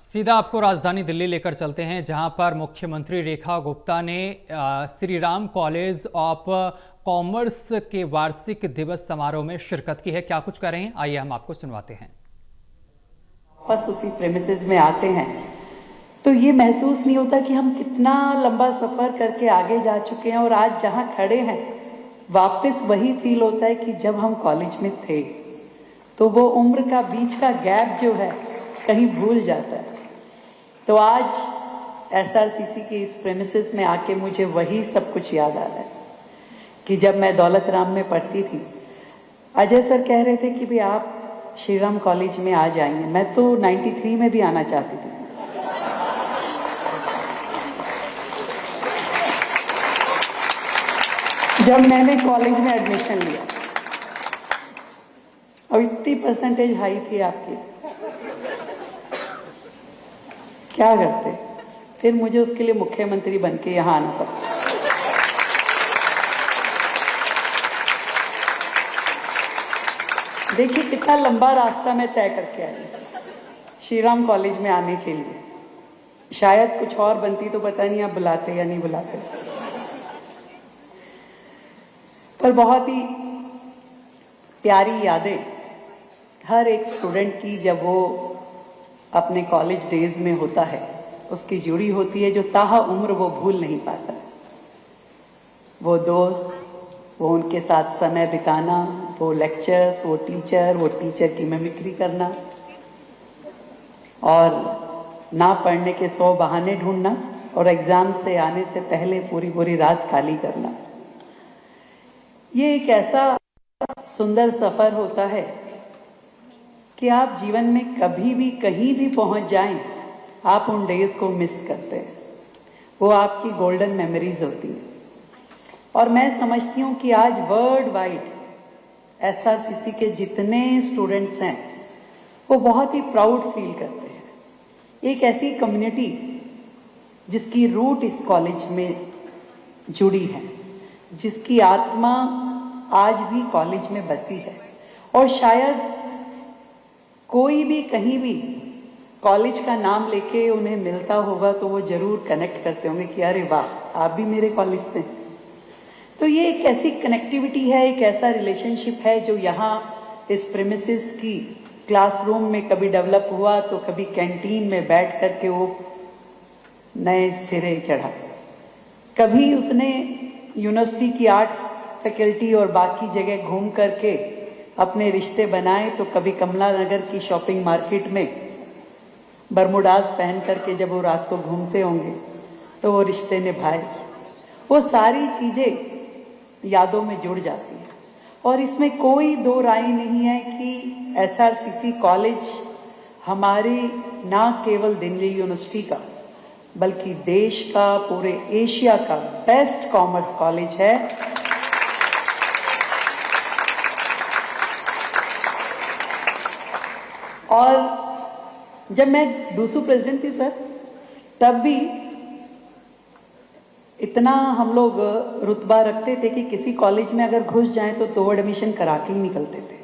सीधा आपको राजधानी दिल्ली लेकर चलते हैं, जहां पर मुख्यमंत्री रेखा गुप्ता ने Shri Ram college of commerce के वार्षिक दिवस समारोह में शिरकत की है। क्या कुछ कर रहे हैं, आइए हम आपको सुनवाते हैं। बस उसी प्रेमिसेस में आते हैं तो ये महसूस नहीं होता कि हम कितना लंबा सफर करके आगे जा चुके हैं और आज जहां खड़े हैं वापस वही फील होता है कि जब हम कॉलेज में थे। तो वो उम्र का बीच का गैप जो है कहीं भूल जाता है। तो आज एसआरसीसी के इस प्रेमिसेस में आके मुझे वही सब कुछ याद आ रहा है कि जब मैं दौलत राम में पढ़ती थी, अजय सर कह रहे थे कि भाई आप श्री राम कॉलेज में आ जाएंगे। मैं तो 93 में भी आना चाहती थी। जब मैंने कॉलेज में एडमिशन लिया और इतनी परसेंटेज हाई थी आपकी, क्या करते? फिर मुझे उसके लिए मुख्यमंत्री बन के यहां आना पड़ा। देखिए कितना लंबा रास्ता मैं तय करके आई श्री राम कॉलेज में आने के लिए। शायद कुछ और बनती तो पता नहीं आप बुलाते या नहीं बुलाते, पर बहुत ही प्यारी यादें हर एक स्टूडेंट की जब वो अपने कॉलेज डेज में होता है उसकी जुड़ी होती है, जो ताहा उम्र वो भूल नहीं पाता। वो दोस्त, वो उनके साथ समय बिताना, वो लेक्चर्स, वो टीचर की मिमिक्री करना और ना पढ़ने के 100 बहाने ढूंढना और एग्जाम से आने से पहले पूरी पूरी रात खाली करना। ये एक ऐसा सुंदर सफर होता है कि आप जीवन में कभी भी कहीं भी पहुंच जाएं, आप उन डेज को मिस करते हैं। वो आपकी गोल्डन मेमोरीज होती हैं। और मैं समझती हूं कि आज वर्ल्ड वाइड एसआरसीसी के जितने स्टूडेंट्स हैं वो बहुत ही प्राउड फील करते हैं। एक ऐसी कम्युनिटी जिसकी रूट इस कॉलेज में जुड़ी है, जिसकी आत्मा आज भी कॉलेज में बसी है। और शायद कोई भी कहीं भी कॉलेज का नाम लेके उन्हें मिलता होगा तो वो जरूर कनेक्ट करते होंगे कि अरे वाह, आप भी मेरे कॉलेज से। तो ये एक ऐसी कनेक्टिविटी है, एक ऐसा रिलेशनशिप है जो यहाँ इस प्रेमिसेस की क्लासरूम में कभी डेवलप हुआ तो कभी कैंटीन में बैठ करके वो नए सिरे चढ़ा। कभी उसने यूनिवर्सिटी की आर्ट फैकल्टी और बाकी जगह घूम करके अपने रिश्ते बनाए, तो कभी कमला नगर की शॉपिंग मार्केट में बरमुडाज पहन करके जब वो रात को घूमते होंगे तो वो रिश्ते निभाए। वो सारी चीजें यादों में जुड़ जाती हैं। और इसमें कोई दो राय नहीं है कि एसआरसीसी कॉलेज हमारे ना केवल दिल्ली यूनिवर्सिटी का बल्कि देश का, पूरे एशिया का बेस्ट कॉमर्स कॉलेज है। और जब मैं दूसू प्रेसिडेंट थी सर, तब भी इतना हम लोग रुतबा रखते थे कि किसी कॉलेज में अगर घुस जाएं तो 2 एडमिशन करा के ही निकलते थे।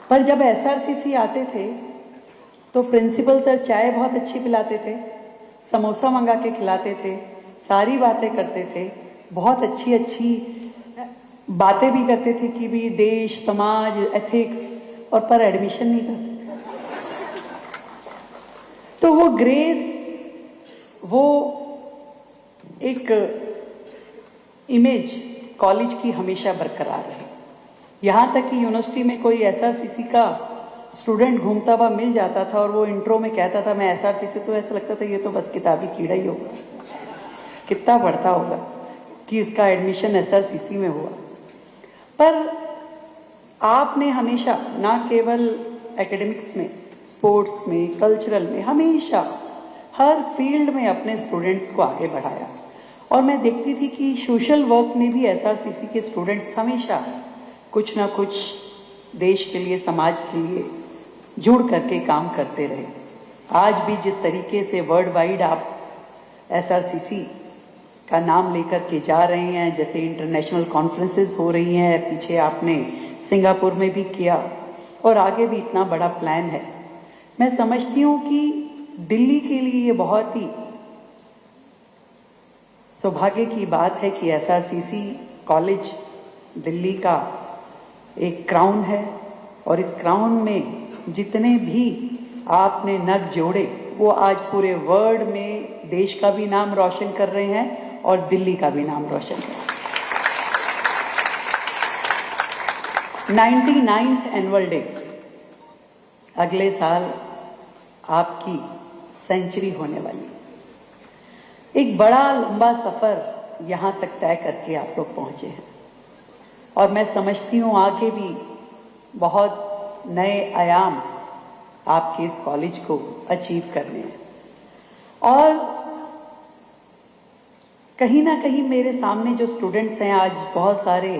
पर जब एसआरसीसी आते थे तो प्रिंसिपल सर चाय बहुत अच्छी पिलाते थे, समोसा मंगा के खिलाते थे, सारी बातें करते थे, बहुत अच्छी अच्छी बातें भी करते थे कि भी देश, समाज, एथिक्स, और पर एडमिशन नहीं करते। तो वो ग्रेस, वो एक इमेज कॉलेज की हमेशा बरकरार रही। यहां तक कि यूनिवर्सिटी में कोई एसआरसीसी का स्टूडेंट घूमता हुआ मिल जाता था और वो इंट्रो में कहता था मैं एसआरसीसी, तो ऐसा लगता था ये तो बस किताबी कीड़ा ही होगा, कितना पढ़ता होगा कि इसका एडमिशन एसआरसीसी में हुआ। पर आपने हमेशा ना केवल एकेडमिक्स में, स्पोर्ट्स में, कल्चरल में, हमेशा हर फील्ड में अपने स्टूडेंट्स को आगे बढ़ाया। और मैं देखती थी कि सोशल वर्क में भी एसआरसीसी के स्टूडेंट्स हमेशा कुछ ना कुछ देश के लिए, समाज के लिए जुड़ करके काम करते रहे। आज भी जिस तरीके से वर्ल्ड वाइड आप एसआरसीसी का नाम लेकर के जा रहे हैं, जैसे इंटरनेशनल कॉन्फ्रेंसेस हो रही हैं, पीछे आपने सिंगापुर में भी किया और आगे भी इतना बड़ा प्लान है, मैं समझती हूं कि दिल्ली के लिए ये बहुत ही सौभाग्य की बात है कि एसआरसीसी कॉलेज दिल्ली का एक क्राउन है और इस क्राउन में जितने भी आपने नग जोड़े वो आज पूरे वर्ल्ड में देश का भी नाम रोशन कर रहे हैं और दिल्ली का भी नाम रोशन कर रहे हैं। 99th एनुअल डे अगले साल आपकी सेंचुरी होने वाली। एक बड़ा लंबा सफर यहां तक तय करके आप लोग पहुंचे हैं और मैं समझती हूं आगे भी बहुत नए आयाम आपके इस कॉलेज को अचीव करने हैं। और कहीं ना कहीं मेरे सामने जो स्टूडेंट्स हैं, आज बहुत सारे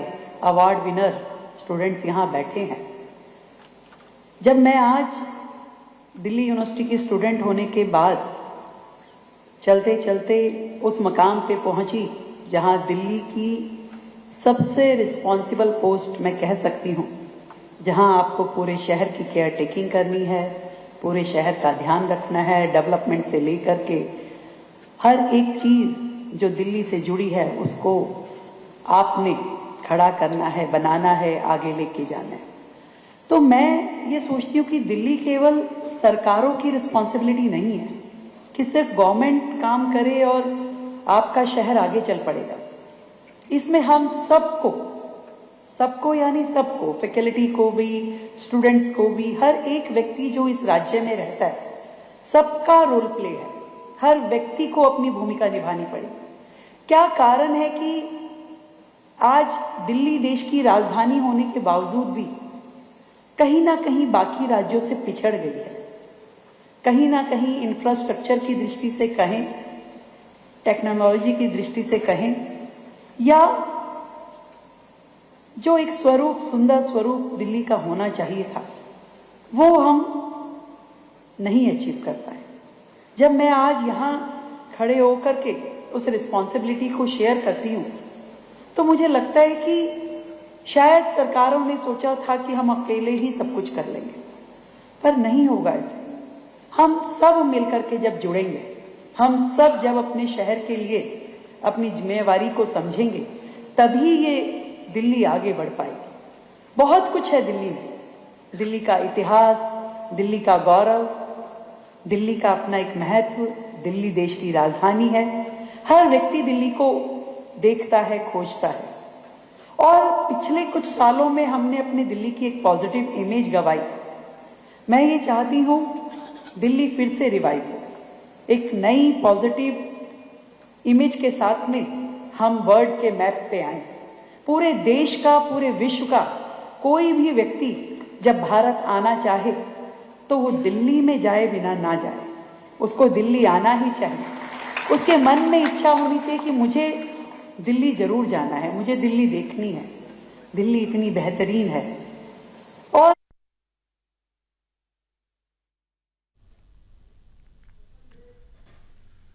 अवार्ड विनर स्टूडेंट्स यहां बैठे हैं। जब मैं आज दिल्ली यूनिवर्सिटी की स्टूडेंट होने के बाद चलते चलते उस मकाम पे पहुंची जहां दिल्ली की सबसे रिस्पॉन्सिबल पोस्ट मैं कह सकती हूं, जहां आपको पूरे शहर की केयर टेकिंग करनी है, पूरे शहर का ध्यान रखना है, डेवलपमेंट से लेकर के हर एक चीज जो दिल्ली से जुड़ी है उसको आपने खड़ा करना है, बनाना है, आगे लेके जाना है। तो मैं ये सोचती हूँ कि दिल्ली केवल सरकारों की रिस्पॉन्सिबिलिटी नहीं है कि सिर्फ गवर्नमेंट काम करे और आपका शहर आगे चल पड़ेगा। इसमें हम सबको यानी सबको, फैकल्टी को भी, स्टूडेंट्स को भी, हर एक व्यक्ति जो इस राज्य में रहता है, सबका रोल प्ले है। हर व्यक्ति को अपनी भूमिका निभानी पड़ेगी। क्या कारण है कि आज दिल्ली देश की राजधानी होने के बावजूद भी कहीं ना कहीं बाकी राज्यों से पिछड़ गई है। कहीं ना कहीं इंफ्रास्ट्रक्चर की दृष्टि से कहें, टेक्नोलॉजी की दृष्टि से कहें, या जो एक स्वरूप, सुंदर स्वरूप दिल्ली का होना चाहिए था, वो हम नहीं अचीव कर पाए। जब मैं आज यहां खड़े होकर के उस रिस्पॉन्सिबिलिटी को शेयर करती हूं तो मुझे लगता है कि शायद सरकारों ने सोचा था कि हम अकेले ही सब कुछ कर लेंगे, पर नहीं होगा ऐसे। हम सब मिलकर के जब जुड़ेंगे, हम सब जब अपने शहर के लिए अपनी जिम्मेवारी को समझेंगे, तभी ये दिल्ली आगे बढ़ पाएगी। बहुत कुछ है दिल्ली में, दिल्ली का इतिहास, दिल्ली का गौरव, दिल्ली का अपना एक महत्व। दिल्ली देश की राजधानी है। हर व्यक्ति दिल्ली को देखता है, खोजता है। और पिछले कुछ सालों में हमने अपनी दिल्ली की एक पॉजिटिव इमेज गंवाई। मैं ये चाहती हूं दिल्ली फिर से रिवाइव हो, एक नई पॉजिटिव इमेज के साथ में हम वर्ल्ड के मैप पे आए। पूरे देश का, पूरे विश्व का कोई भी व्यक्ति जब भारत आना चाहे तो वो दिल्ली में जाए बिना ना जाए, उसको दिल्ली आना ही चाहिए। उसके मन में इच्छा होनी चाहिए कि मुझे दिल्ली जरूर जाना है, मुझे दिल्ली देखनी है। दिल्ली इतनी बेहतरीन है,